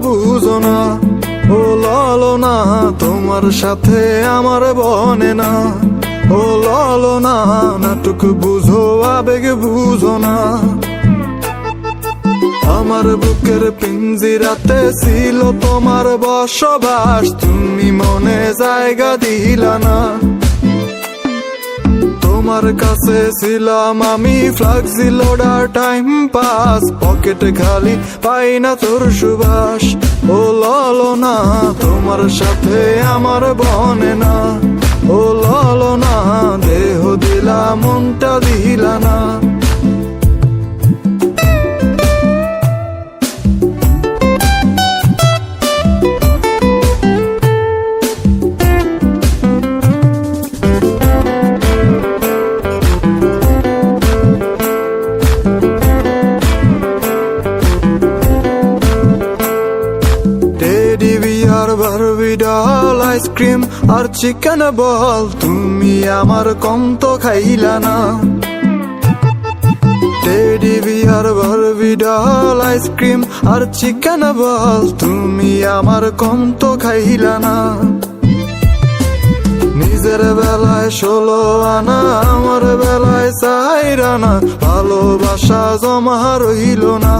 বুঝো না। ও ললনা তোমার সাথে আমার বনে না। ও ললনা নাটক বুঝো আবেগ বুঝো না। আমার বুকের পিঞ্জিরাতে ছিল তোমার বসবাস, তুমি মনে জায়গা দিলা না। তোমার কাছে ছিলাম আমি ফ্লাক্সি লোডার টাইম পাস, পকেটে খালি পাই না তোর সুবাস। ও ললনা তোমার সাথে আমার বনে না। ও ললনা দেহ দিলা মনটা দিলা না। বারবি ডল আইসক্রিম আর চিকেন বল, তুমি আমার কম তো খাইলা না। Teddy bear Barbie doll ice cream আর চিকেন বল, তুমি আমার কম তো খাইলা না। নিজের বেলায় 16 আনা, আমার বেলায় 4 আনা, ভালোবাসা জমা রইল না।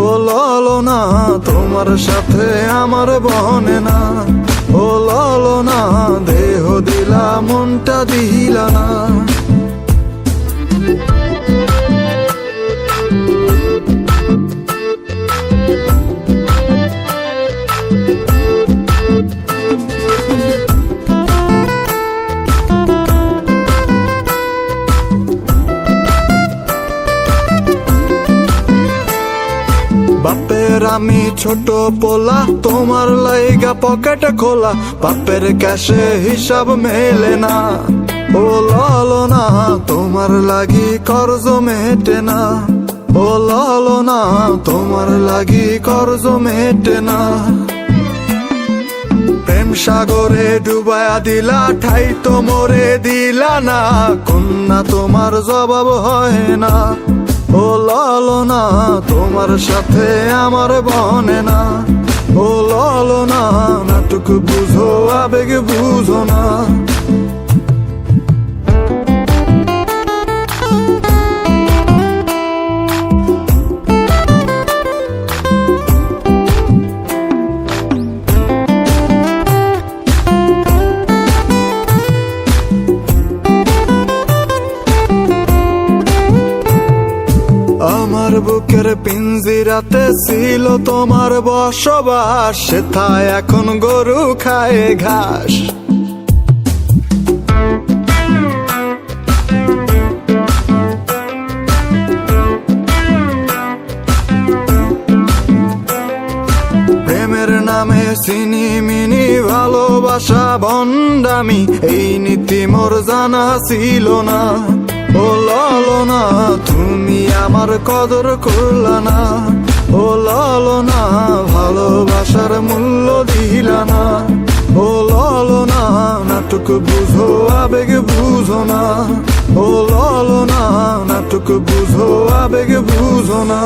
ও ললনা তোমার সাথে আমার বনে না। ও ললনা দেহ দিলা মনটা দিলা না। বাপের আমি ছোট পোলা, তোমার লাইগা পকেট খোলা, বাপের ক্যাশে হিসাব মেলে না। ও ললনা তোমার লাগি কর্জ মেটে না। ও ললনা তোমার লাগি কর্জ মেটে না। প্রেম সাগরে ডুবায়া দিলা, ঠাই তো মোরে দিলা না, কন্যা তোমার জবাব হয় না। ও ললনা তোমার সাথে আমার বনে না। ও ললনা নাটক বুঝো আবেগ বুঝো না। আমার বুকের পিঞ্জিরাতে ছিল তোমার বসবাস, সেথায় এখন গরু খায় ঘাস। প্রেমের নামে চিনি মিনি ভালোবাসা ভণ্ডামি, এই নীতি মোর জানা ছিল না। ও ললনা তুমি আমার কদর করলা না। ও ললনা ভালোবাসার মূল্য দিলা না। ও ললনা নাটক বুঝো আবেগ বুঝো না। ও ললনা নাটক বুঝো আবেগ বুঝো না।